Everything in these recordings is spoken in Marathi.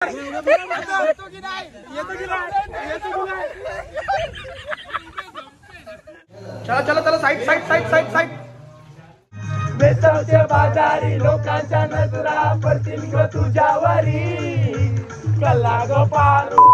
चला चला चला side side side side side. बेसावच्या बाजारी लोकांच्या नजरा पडतील ग तुझ्यावरी कल्ला ग पारू.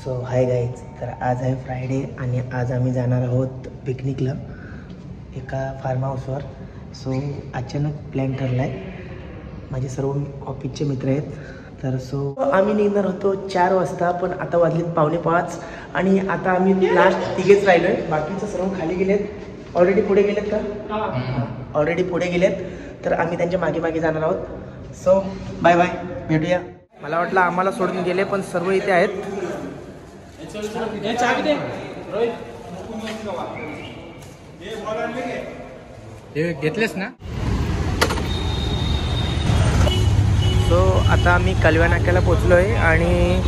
सो हाय गाईज, तर आज आहे फ्रायडे आणि आज आम्ही जाणार आहोत पिकनिकला एका फार्म हाऊसवर. सो अचानक प्लॅन ठरला आहे. माझे सर्व ऑफिसचे मित्र आहेत. तर सो आम्ही निघणार होतो 4 वाजता, पण आता वाजलेत 4:45 आणि आता आम्ही लास्ट तिघेच राहिलो आहे. बाकीचं सर्व खाली गेलेत. ऑलरेडी पुढे गेलेत का? ऑलरेडी पुढे गेलेत. तर आम्ही त्यांच्या मागे मागे जाणार आहोत. सो बाय बाय, भेटूया. मला वाटलं आम्हाला सोडून गेले, पण सर्व इथे आहेत. घेतलेस ना. सो आता आम्ही कलव्या नाक्याला पोचलो आहे आणि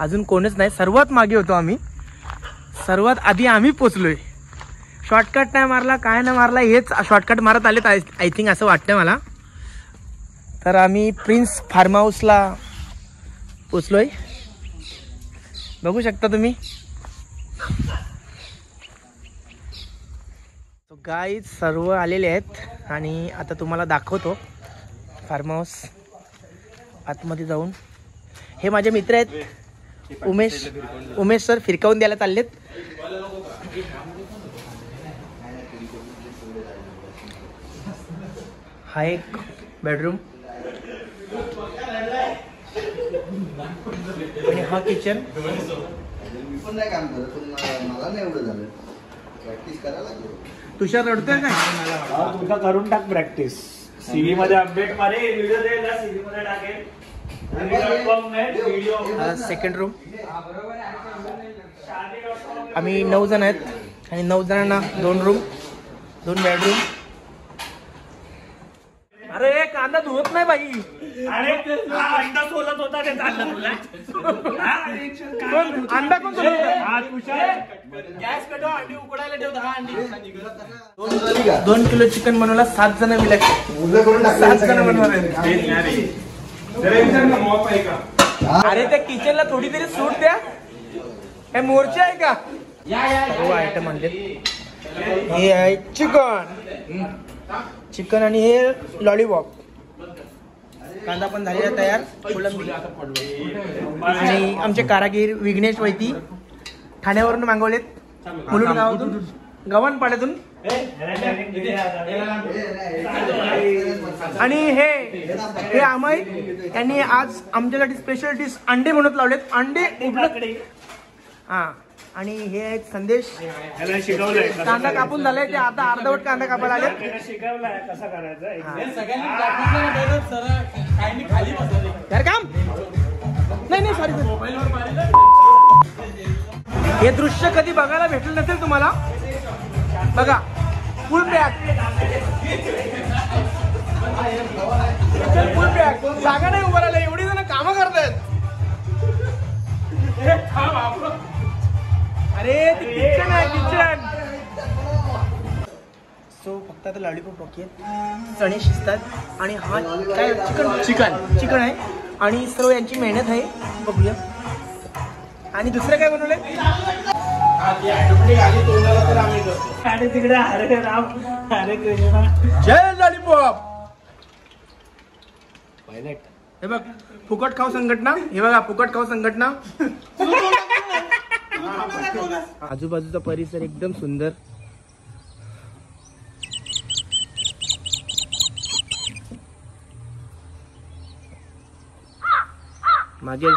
अजून कोणच नाही. सर्वात मागे होतो आम्ही. सर्वात आधी आम्ही पोचलोय. शॉर्टकट नाही मारला, काय नाही मारला, हेच शॉर्टकट मारत आलेत आय थिंक, असं वाटतं मला. तर आम्ही प्रिन्स फार्म हाऊसला पोचलोय. बघू शकता तुम्ही. तो गाईज सर्व आलेले आहेत आणि आता तुम्हाला दाखवतो फार्म हाऊस आतमध्ये जाऊन. हे माझे मित्र आहेत. उमेश सर फिरकावून द्यायला चाललेत. हा एक बेडरूम आणि हा किचन. तुषार रडतोय काय? तुझा करून टाक प्रॅक्टिस. सीव्ही मध्ये अपडेट मारे, व्हिडिओ दे ना, सीव्ही मध्ये टाकेल. Second room. आम्ही 9 जण आहेत आणि 9 जणांना 2 रूम 2 बेडरूम. अरे कांदा धुवत नाही बाई. अरे अंडा सोलत होता ते चाललं तुला. अंडा कोण गॅस पेटव, अंडी उकडायला ठेव. 10 अंडी. 2 किलो चिकन बनवला. 7 जण मी लागते. 7 जण बनवणार. अरे त्या किचनला थोडी तरी सूट द्या. काय मोर्चे आहे का? हो आयटम आणले. हे आहे चिकन आणि हे लॉलीपॉप. कांदा पण झालेला तयार. आणि आमचे कारागीर विघ्नेश वैती ठाण्यावरून मागवलेत. मुलुंड गावातून, गव्हाणपाड्यातून. आणि हे अमय यांनी आज आमच्यासाठी स्पेशल डिश अंडे म्हणत लावलेत. अंडे उबलकडे. हा. आणि हे आहेत संदेश. शिकवलंय कांदा कापून झालाय. ते आता अर्धवट कांदा कापायला आले. शिकवलाय कसा करायचा. यार काम नाही सॉरी. हे दृश्य कधी बघायला भेटलं नसेल तुम्हाला. बघा फुल पॅक. फुल पॅक. जागा नाही उभं राहिलं. एवढी जण कामं करतायत. अरे किचन आहे किचन. सो फक्त शकता तर लॉलीपॉप बाकी आहेत, चणे शिजतात आणि हा काय चिकन आहे आणि सर्व यांची मेहनत आहे. बघूया. आणि दुसरं काय बनवलंय? आणि तिकडे हरे राम हरे कृष्ण जय लॉलीपॉप. हे बघ फुकट खाऊ संघटना. हे बघा फुकट खाऊ संघटना. आजूबाजूचा परिसर एकदम सुंदर. मागे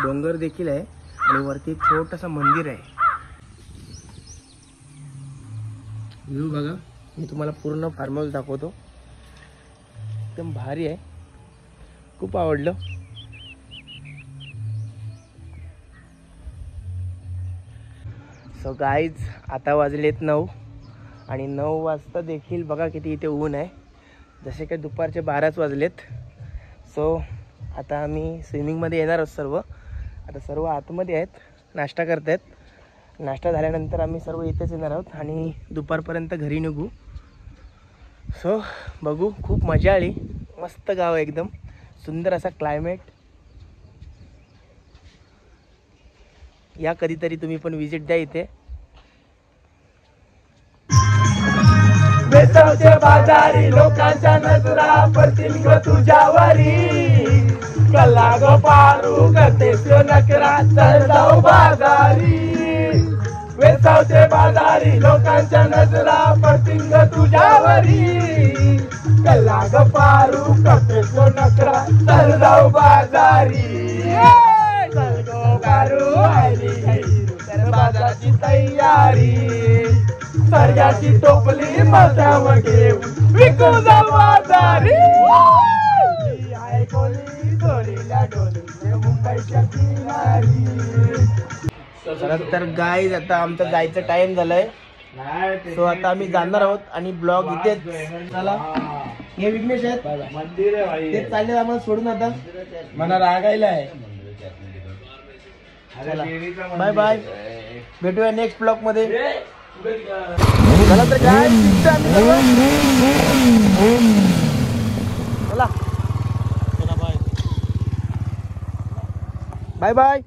डोंगर देखील आहे आणि वरती एक छोटंसं मंदिर आहे. व्ह्यू बघा. मी तुम्हाला पूर्ण फार्म हाऊस दाखवतो. एकदम भारी आहे. खूप आवडलं. सो गाईज आता वाजलेत 9 आणि 9 वाजता देखील बघा किती इथे ऊन आहे. जसे काही दुपारचे 12च वाजलेत. सो आता आम्ही स्विमिंगमध्ये येणार आहोत सर्व. आता सर्व आतमध्ये आहेत, नाश्ता करत आहेत. नाश्ता झाल्यानंतर आम्ही सर्व इथेच येणार आहोत आणि दुपारपर्यंत घरी निघू. सो बघू. खूप मजा आली. मस्त गाव आहे, एकदम सुंदर असा क्लायमेट. या कधीतरी तुम्ही पण विजिट द्या इथे. बेसावच्या बाजारी लोकांच्या नजरा पडतील ग तुझ्यावरी. कल्ला गो पारू करतेस नकरा तर जाऊ बाजारी. बेसावचे बाजारी लोकांच्या नजरा पडतील ग तुझ्यावरी. कल्ला ग पारू करतेस नकरा तर जाऊ बाजारी. चल गो पारू आली तर बाजाराची तयारी. सर्गाची टोपली मजावर घेऊन विकू जाऊ बाजारी. आहे कोली चोरीला डोली मुंबईच्या किनारी. तर गाईज आता आमचा जायचं टाइम झालाय. सो आता आम्ही जाणार आहोत आणि ब्लॉग इथेच. चला. हे विघ्नेश आहेत, मंदिर आहे भाई. ते चालले आम्हाला सोडून. आता मला रागायला आहे. Bye bye. भेटूया नेक्स्ट ब्लॉग मध्ये. चला तर काय चला. Bye bye.